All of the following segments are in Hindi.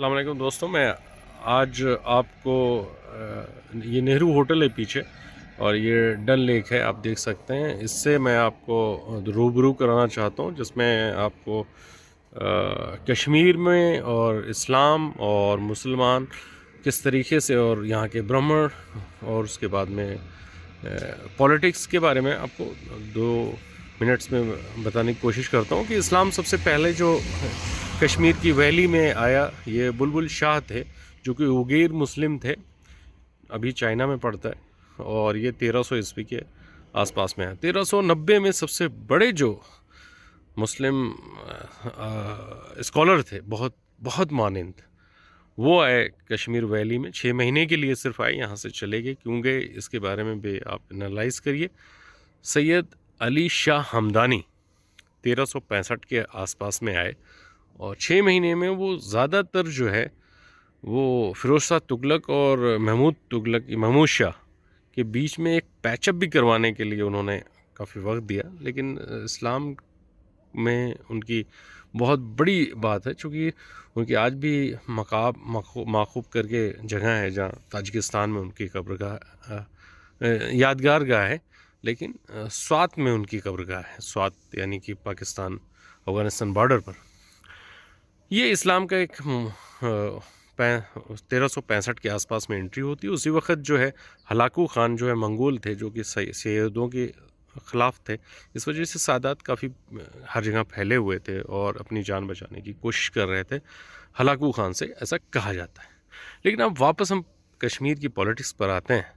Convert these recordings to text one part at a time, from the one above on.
अस्सलाम वालेकुम दोस्तों, मैं आज आपको ये नेहरू होटल है पीछे और ये डल लेक है, आप देख सकते हैं। इससे मैं आपको रूबरू कराना चाहता हूँ, जिसमें आपको कश्मीर में और इस्लाम और मुसलमान किस तरीके से, और यहाँ के ब्राह्मण, और उसके बाद में पॉलिटिक्स के बारे में आपको 2 मिनट्स में बताने की कोशिश करता हूँ कि इस्लाम सबसे पहले जो कश्मीर की वैली में आया, ये बुलबुल शाह थे, जो कि उगैर मुस्लिम थे, अभी चाइना में पड़ता है, और ये 1300 ईस्वी के आसपास में है। 1390 में सबसे बड़े जो मुस्लिम स्कॉलर थे, बहुत बहुत मानिंद, वो आए कश्मीर वैली में। 6 महीने के लिए सिर्फ आए, यहाँ से चले गए। क्यों गए इसके बारे में भी आप एनालाइज करिए। सैयद अली शाह हमदानी 1365 के आसपास में आए, और 6 महीने में वो ज़्यादातर जो है वो फ़िरोज़ शाह तुगलक और महमूद शाह के बीच में एक पैचअप भी करवाने के लिए उन्होंने काफ़ी वक्त दिया। लेकिन इस्लाम में उनकी बहुत बड़ी बात है, चूँकि उनकी आज भी माखूब करके जगह है जहाँ ताजिकिस्तान में उनकी कब्रगाह, यादगार गाह है। लेकिन स्वात में उनकी कब्रगाह है, स्वात यानी कि पाकिस्तान अफ़गानिस्तान बॉर्डर पर। ये इस्लाम का एक 1365 के आसपास में एंट्री होती है। उसी वक्त जो है हलाकू ख़ान जो है मंगोल थे, जो कि सैयदों के ख़िलाफ़ थे। इस वजह से सादात काफ़ी हर जगह फैले हुए थे और अपनी जान बचाने की कोशिश कर रहे थे। हलाकू ख़ान से ऐसा कहा जाता है। लेकिन अब वापस हम कश्मीर की पॉलिटिक्स पर आते हैं।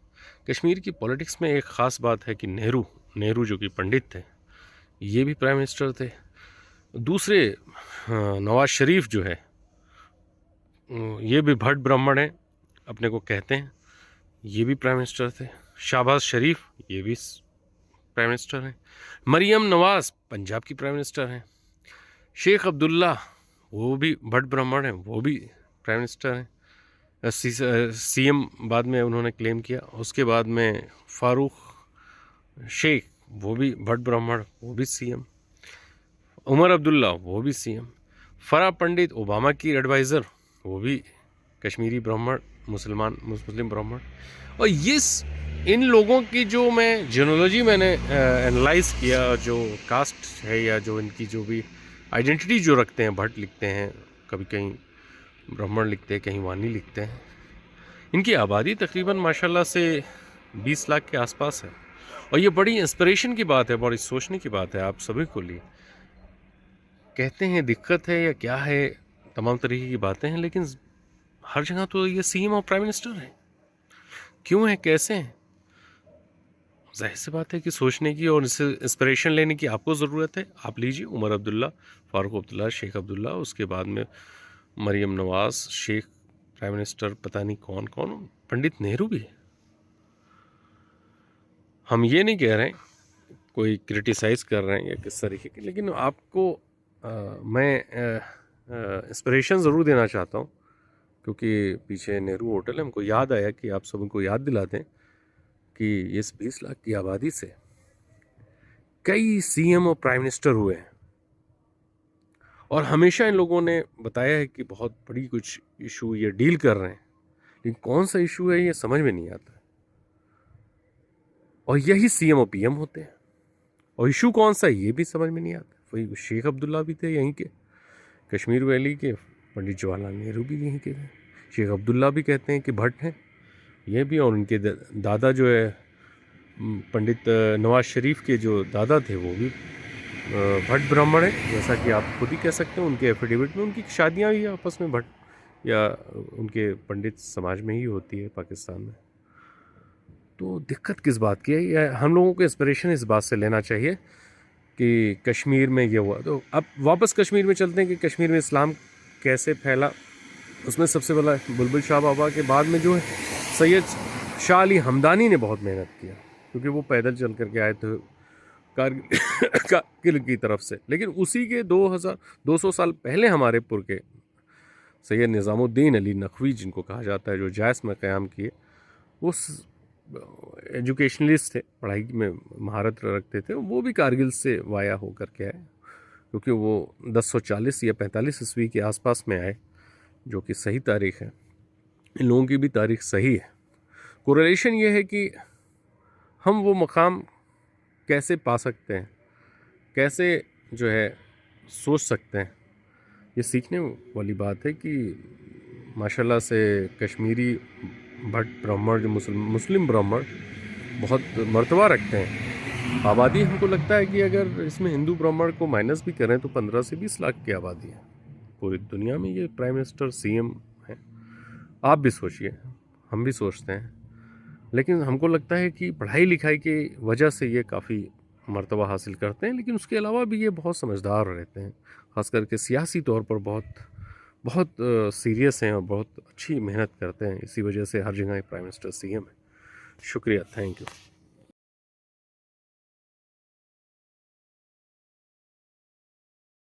कश्मीर की पॉलिटिक्स में एक ख़ास बात है कि नेहरू जो कि पंडित थे, ये भी प्राइम मिनिस्टर थे। दूसरे नवाज शरीफ जो है, ये भी भट्ट ब्राह्मण हैं, अपने को कहते हैं, ये भी प्राइम मिनिस्टर थे। शहबाज शरीफ, ये भी प्राइम मिनिस्टर हैं। मरियम नवाज पंजाब की प्राइम मिनिस्टर हैं। शेख अब्दुल्ला, वो भी भट्ट ब्राह्मण हैं, वो भी प्राइम मिनिस्टर हैं। सीएम बाद में उन्होंने क्लेम किया। उसके बाद में फारूक शेख, वो भी भट्ट ब्राह्मण, वो भी सीएम। उमर अब्दुल्ला, वो भी सीएम। फराह पंडित, ओबामा की एडवाइज़र, वो भी कश्मीरी ब्राह्मण, मुस्लिम ब्राह्मण। और इन लोगों की जो मैं जीनोलॉजी मैंने एनालाइज किया, जो कास्ट है या जो इनकी जो भी आइडेंटिटी जो रखते हैं, भट्ट लिखते हैं, कभी कहीं ब्राह्मण लिखते हैं, कहीं वानी लिखते हैं। इनकी आबादी तकरीबन माशाल्लाह से 20 लाख के आसपास है। और ये बड़ी इंस्पिरेशन की बात है, बड़ी सोचने की बात है आप सभी को लिए। कहते हैं दिक्कत है या क्या है, तमाम तरीके की बातें हैं, लेकिन हर जगह तो ये सीएम और प्राइम मिनिस्टर है। क्यों है, कैसे हैं? जाहिर सी बात है कि सोचने की और इससे इंस्पिरेशन लेने की आपको ज़रूरत है। आप लीजिए उमर अब्दुल्ला, फ़ारूक अब्दुल्ला, शेख अब्दुल्ला, उसके बाद में मरियम नवाज़, शेख प्राइम मिनिस्टर, पता नहीं कौन कौन, पंडित नेहरू भी है। हम ये नहीं कह रहे हैं, कोई क्रिटिसाइज़ कर रहे हैं या किस तरीके की, लेकिन आपको मैं इंस्पिरेशन ज़रूर देना चाहता हूँ, क्योंकि पीछे नेहरू होटल है। हमको याद आया कि आप सबको याद दिला दें कि इस 20 लाख की आबादी से कई सीएम और प्राइम मिनिस्टर हुए हैं, और हमेशा इन लोगों ने बताया है कि बहुत बड़ी कुछ इशू ये डील कर रहे हैं, लेकिन कौन सा इशू है ये समझ में नहीं आता। और यही सीएम और पीएम होते हैं, और इशू कौन सा है ये भी समझ में नहीं आता। वही शेख अब्दुल्ला भी थे यहीं के, कश्मीर वैली के। पंडित जवाहरलाल नेहरू भी यहीं के थे। शेख अब्दुल्ला भी कहते हैं कि भट्ट हैं ये भी, और उनके दादा जो है पंडित नवाज शरीफ के जो दादा थे, वो भी भट्ट ब्राह्मण है, जैसा कि आप खुद ही कह सकते हैं। उनके एफिडेविट में उनकी शादियां भी आपस में भट्ट या उनके पंडित समाज में ही होती है पाकिस्तान में। तो दिक्कत किस बात की है? या हम लोगों को इंस्पिरेशन इस बात से लेना चाहिए कि कश्मीर में ये हुआ। तो अब वापस कश्मीर में चलते हैं कि कश्मीर में इस्लाम कैसे फैला। उसमें सबसे बड़ा बुलबुल शाह बाबा के बाद में जो है सैयद शाह अली हमदानी ने बहुत मेहनत किया, क्योंकि वो पैदल चल करके आए थे कारगिल की तरफ से। लेकिन उसी के 200 साल पहले हमारे पुर के सैयद निज़ामुद्दीन अली नकवी, जिनको कहा जाता है, जो जायस में क़याम किए, वो एजुकेशनलिस्ट थे, पढ़ाई में महारत रखते थे। वो भी कारगिल से वाया होकर के आए, क्योंकि वो 1040 या 45 ईस्वी के आसपास में आए। जो कि सही तारीख है, इन लोगों की भी तारीख सही है। कोरिलेशन ये है कि हम वो मकाम कैसे पा सकते हैं, कैसे जो है सोच सकते हैं। ये सीखने वाली बात है कि माशाल्लाह से कश्मीरी भट्ट ब्राह्मण जो मुस्लिम ब्राह्मण बहुत मर्तबा रखते हैं। आबादी हमको लगता है कि अगर इसमें हिंदू ब्राह्मण को माइनस भी करें तो 15 से 20 लाख की आबादी है पूरी दुनिया में। ये प्राइम मिनिस्टर सीएम है। आप भी सोचिए, हम भी सोचते हैं, लेकिन हमको लगता है कि पढ़ाई लिखाई की वजह से ये काफ़ी मर्तबा हासिल करते हैं, लेकिन उसके अलावा भी ये बहुत समझदार रहते हैं। ख़ास करके सियासी तौर पर बहुत बहुत सीरियस हैं और बहुत अच्छी मेहनत करते हैं। इसी वजह से हर जगह प्राइम मिनिस्टर सीएम है। शुक्रिया, थैंक यू।